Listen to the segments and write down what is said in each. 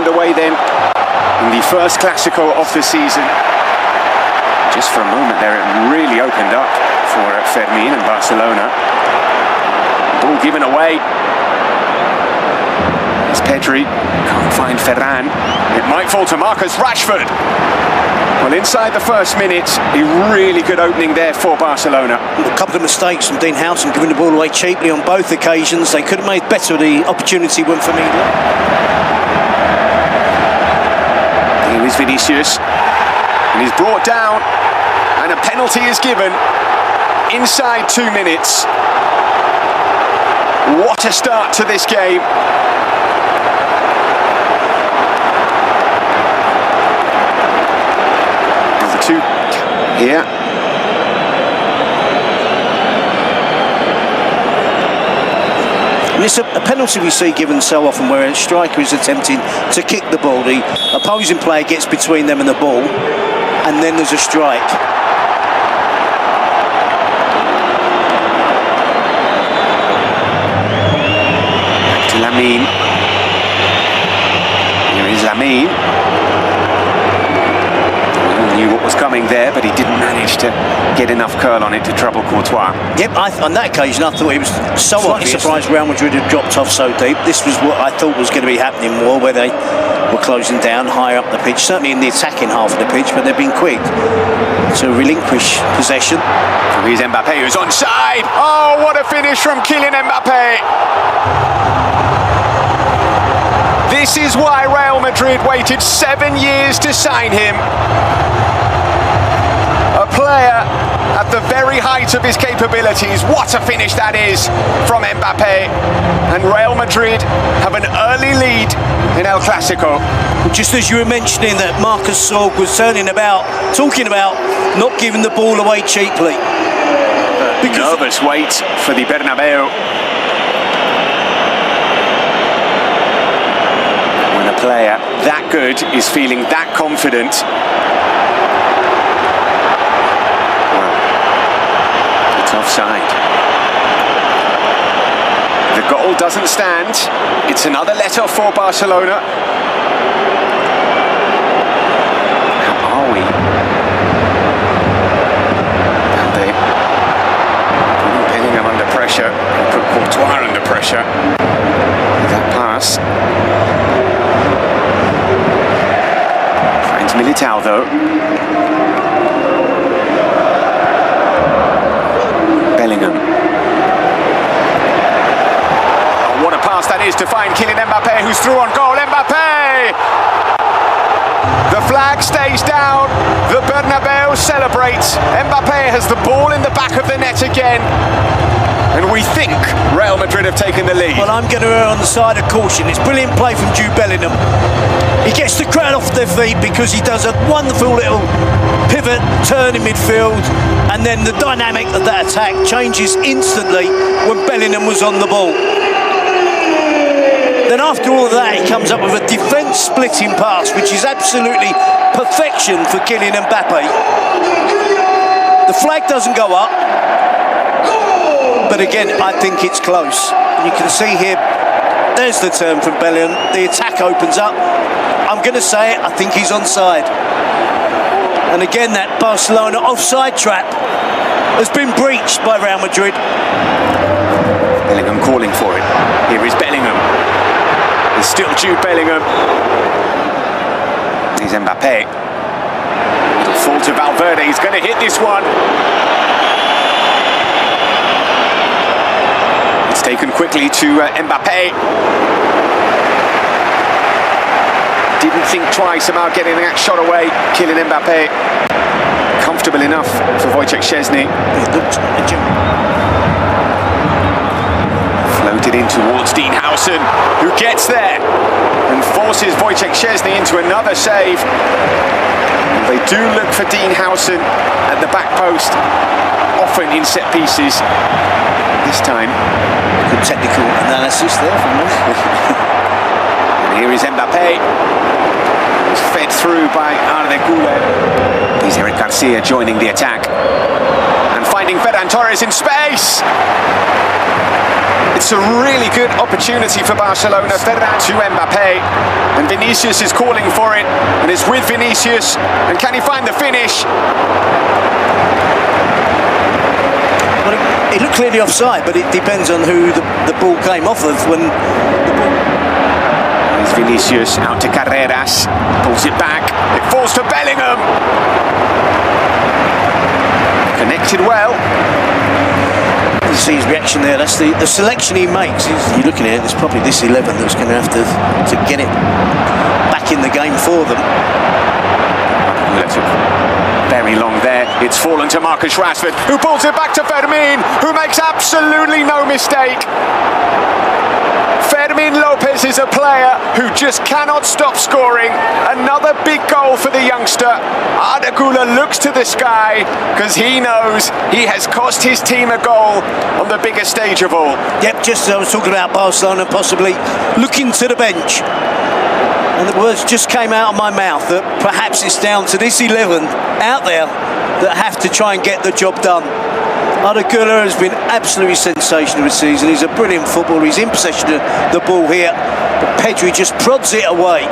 underway then in the first Clásico of the season. Just for a moment there, it really opened up for Fermín and Barcelona. Ball given away. It's Pedri, can't find Ferran. It might fall to Marcus Rashford. Well, inside the first minute, a really good opening there for Barcelona. A couple of mistakes from Dean Houghton, giving the ball away cheaply on both occasions. They could have made better the opportunity when Fermín. Here is Vinicius, and he's brought down, and a penalty is given inside 2 minutes. What a start to this game. Number 2 here. And it's a penalty we see given so often where a striker is attempting to kick the ball, the opposing player gets between them and the ball, and then there's a strike. To Lamine. Here is Lamine. He knew what was coming there, but he didn't manage to get enough curl on it to trouble Courtois. Yep, on that occasion I thought it was so obvious. Surprised Real Madrid had dropped off so deep. This was what I thought was going to be happening more, where they were closing down higher up the pitch, certainly in the attacking half of the pitch, but they've been quick to relinquish possession. So here's Mbappé, who's onside. Oh, what a finish from Kylian Mbappé. This is why Real Madrid waited 7 years to sign him. A player at the very height of his capabilities. What a finish that is from Mbappé. And Real Madrid have an early lead in El Clásico. Just as you were mentioning that Marcus Sorg was talking about not giving the ball away cheaply. Nervous wait for the Bernabeu. When a player that good is feeling that confident, well, it's offside. The goal doesn't stand. It's another letter for Barcelona. How are we? And they put Bellingham under pressure, and put Courtois under pressure with that pass. Finds Militao though. Bellingham. What a pass that is to find Kylian Mbappé, who's through on goal. Mbappé! The flag stays down. The Bernabeu celebrates. Mbappé has the ball in the back of the net again. And we think Real Madrid have taken the lead. Well, I'm going to err on the side of caution. It's brilliant play from Jude Bellingham. He gets the crowd off their feet because he does a wonderful little pivot, turn in midfield, and then the dynamic of that attack changes instantly when Bellingham was on the ball. Then after all of that, he comes up with a defence-splitting pass, which is absolutely perfection for Kylian Mbappé. The flag doesn't go up, but again, I think it's close. You can see here, there's the turn from Bellingham. The attack opens up. I'm going to say it, I think he's onside. And again, that Barcelona offside trap has been breached by Real Madrid. Bellingham calling for it. Here is Bellingham. It's still Jude Bellingham. Here's Mbappé. It'll fall to Valverde. He's going to hit this one. It's taken quickly to Mbappé. Didn't think twice about getting that shot away. Kylian Mbappé. Comfortable enough for Wojciech Szczesny. Floated in towards Dean Houghton, who gets there and forces Wojciech Szczesny into another save. And they do look for Dean Houghton at the back post, often in set pieces. This time, good technical analysis there from me. And here is Mbappé. He's fed through by Arda Güler. Here's Eric Garcia joining the attack and finding Ferran Torres in space. It's a really good opportunity for Barcelona. Ferran to Mbappé, and Vinicius is calling for it, and is with Vinicius, and can he find the finish? Well, it looked clearly offside, but it depends on who the ball came off of. When There's Vinicius out to Carreras, pulls it back, it falls to Bellingham. Connected well. you see his reaction there, that's the selection he makes. You're looking at it, it's probably this 11 that's going to have to get it back in the game for them. Very long there. It's fallen to Marcus Rashford, who pulls it back to Fermin, who makes absolutely no mistake. Fermin Lopez is a player who just cannot stop scoring. Another big goal for the youngster. Arda Güler looks to the sky because he knows he has cost his team a goal on the biggest stage of all. Yep, just as I was talking about Barcelona possibly looking to the bench. And the words just came out of my mouth that perhaps it's down to this 11 out there that have to try and get the job done. Arda Güler has been absolutely sensational this season. He's a brilliant footballer. He's in possession of the ball here, but Pedri just prods it away.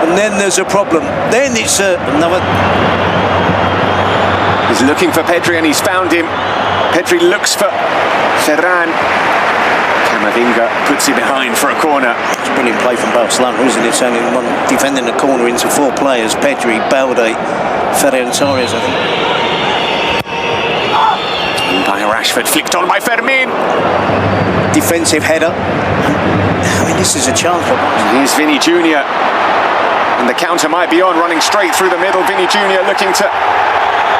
And then there's a problem. Then it's another... He's looking for Pedri and he's found him. Pedri looks for Ferran. Camavinga puts it behind for a corner. It's a brilliant play from Barcelona, isn't it? Turning one defending the corner into four players. Pedri, Balde, Ferran Torres, I think. By Rashford, flicked on by Fermin. Defensive header. I mean, this is a chance for Barcelona. Here's Vinny Jr. And the counter might be on, running straight through the middle. Vinny Jr. looking to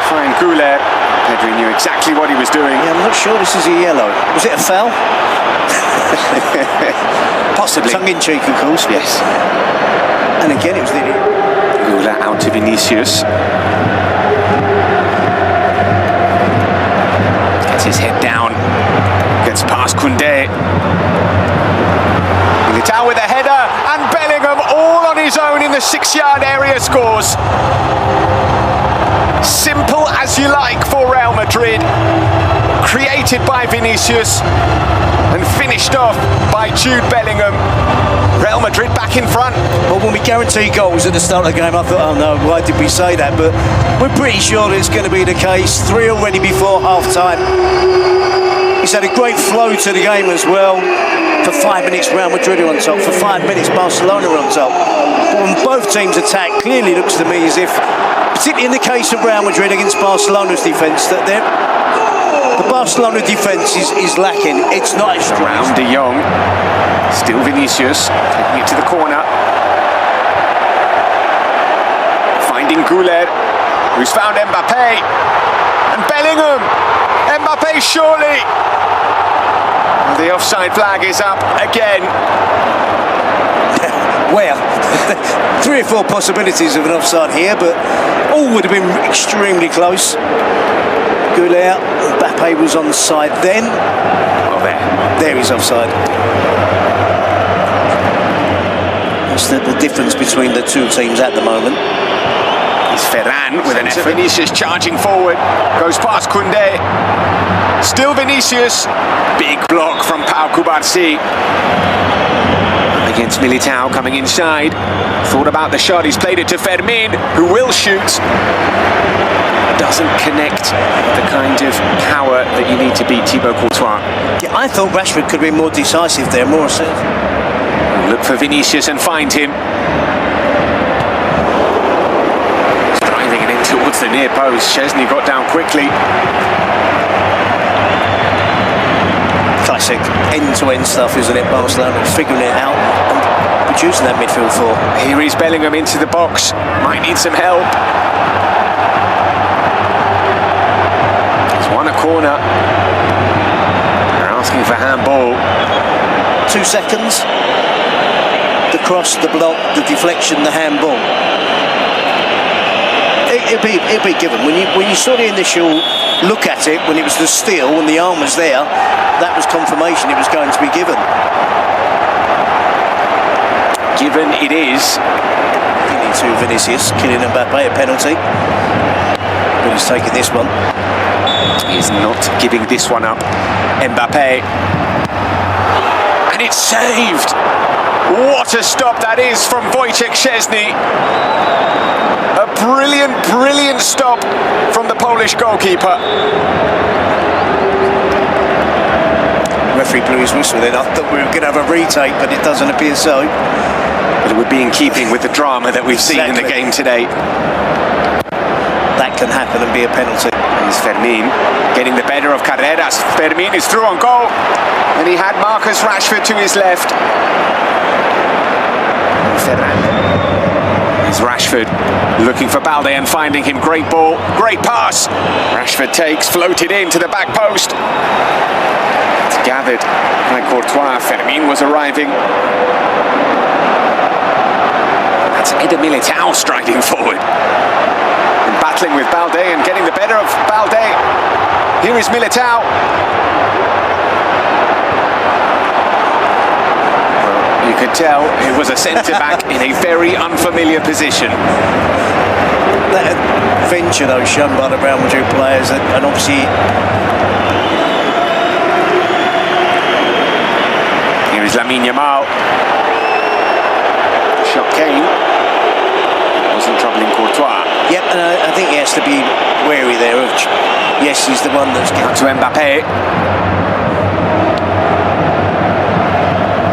find Güler. Pedri knew exactly what he was doing. Yeah, I'm not sure this is a yellow. Was it a foul? Possibly. Tongue-in-cheek, of course. Yes. And again, it was the... Güler out to Vinicius. Gets his head down. Gets past Koundé. Militao with a header. And Bellingham all on his own in the 6-yard area scores. Simple as you like for Real Madrid. Created by Vinicius and finished off by Jude Bellingham. Real Madrid back in front. Well, when we guarantee goals at the start of the game, I thought, oh no, why did we say that? But we're pretty sure it's going to be the case. 3 already before half-time. He's had a great flow to the game as well. For 5 minutes, Real Madrid are on top. For 5 minutes, Barcelona are on top. But when both teams attack, clearly looks to me as if, particularly in the case of Real Madrid against Barcelona's defence, that the Barcelona defence is lacking. It's not as strong. Round De Jong. Still Vinicius, taking it to the corner. Finding Güler, who's found Mbappé. And Bellingham. Mbappé surely. The offside flag is up again. Well, 3 or 4 possibilities of an offside here, but all would have been extremely close. Güler, Mbappé was onside then. Oh, there he's offside. That's the difference between the two teams at the moment. It's Ferran with an effort. Vinicius charging forward, goes past Koundé. Still Vinicius. Big block from Pau Cubarsí. Against Militao coming inside. Thought about the shot, he's played it to Fermin, who will shoot. Doesn't connect the kind of power that you need to beat Thibaut Courtois. Yeah, I thought Rashford could be more decisive there, more assertive. Look for Vinicius and find him. He's driving it in towards the near post. Szczesny got down quickly. Classic end-to-end stuff, isn't it? Barcelona figuring it out and producing that midfield four. Here is Bellingham into the box. Might need some help. He's won a corner. They're asking for handball. 2 seconds. The cross, the block, the deflection, the handball. It'll be given. When you saw the initial look at it, when it was the steal, when the arm was there, that was confirmation it was going to be given. Given it is. To Vinicius, Kylian Mbappé, a penalty. But he's taking this one. He is not giving this one up. Mbappé. And it's saved. What a stop that is from Wojciech Szczesny. A brilliant, brilliant stop from the Polish goalkeeper. Referee blew his whistle then. I thought we were going to have a retake, but it doesn't appear so. But it would be in keeping with the drama that we've seen in the game today. That can happen and be a penalty. Here's Fermin getting the better of Carreras. Fermin is through on goal, and he had Marcus Rashford to his left. Ferran. Here's Rashford looking for Balde and finding him. Great ball, great pass. Rashford takes, floated into the back post. It's gathered by Courtois. Fermin was arriving. That's Eder Militao striding forward. Battling with Balde and getting the better of Balde. Here is Militao. Well, you could tell it was a centre-back in a very unfamiliar position. That adventure, though, shown by the Real Madrid players, and obviously... Here is Lamine Yamal. Shot came. Wasn't troubling Courtois. Yep, and I think he has to be wary there of... Yes, he's the one that's... Out to Mbappe.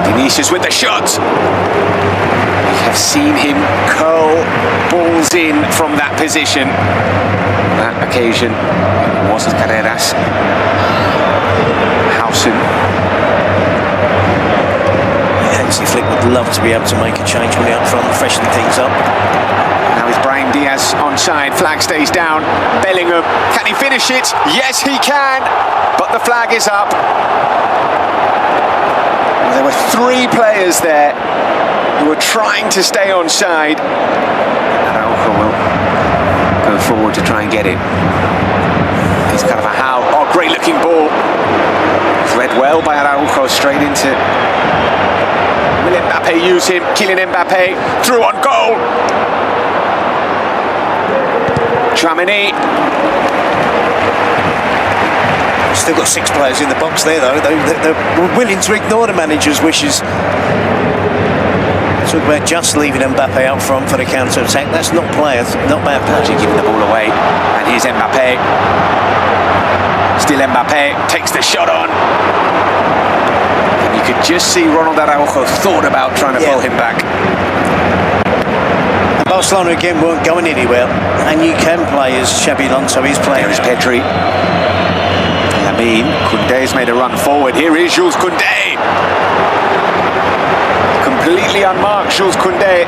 Vinicius with the shot. We have seen him curl balls in from that position. That occasion it wasn't Carreras. Hausen. Hansi Flick would love to be able to make a change when he's up front, freshen things up. Now is Brahim Diaz onside, flag stays down. Bellingham, can he finish it? Yes, he can, but the flag is up. There were three players there who were trying to stay onside. Araujo will go forward to try and get it. He's kind of a how. Oh, great looking ball. It's read well by Araujo, straight into... Will Mbappe use him? Kylian Mbappe through on goal. Tchouaméni. Still got 6 players in the box there, though. They're willing to ignore the manager's wishes. Talk about just leaving Mbappe out front for the counter-attack. That's not players, not bad play. Giving the ball away. And here's Mbappe. Still Mbappe takes the shot on. And you could just see Ronald Araujo thought about trying to pull him back. Barcelona again weren't going anywhere, and you can play as Xabi Alonso is playing. There is Pedri. Lamine. Koundé's made a run forward. Here is Jules Koundé. Completely unmarked, Jules Koundé.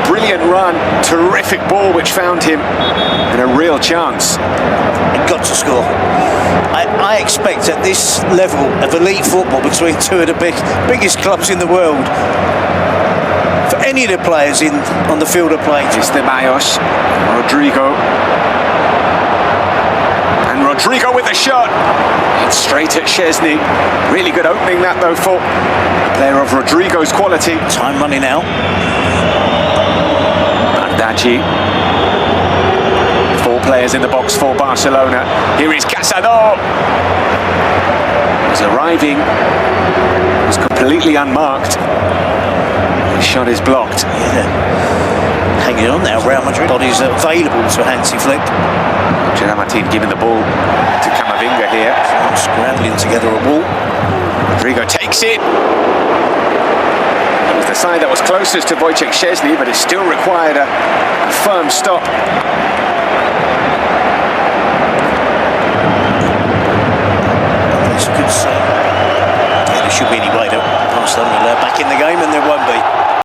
Brilliant run, terrific ball which found him, and a real chance. He got to score. I expect at this level of elite football between two of the biggest clubs in the world, for any of the players on the field of play. It's Ceballos, Rodrigo. And Rodrigo with the shot. It's straight at Szczesny. Really good opening that though for a player of Rodrigo's quality. Time running out. Bardghji. 4 players in the box for Barcelona. Here is Casado. He's arriving. He's completely unmarked. His shot is blocked. Yeah. Hanging on now, Real Madrid. Bodies available to Hansi Flick. Gerard Martin giving the ball to Camavinga here. Scrambling together a wall. Rodrigo takes it. It was the side that was closest to Wojciech Szczesny, but it still required a firm stop. It's a good save. Yeah, there should be any way that Barcelona are back in the game, and there won't be.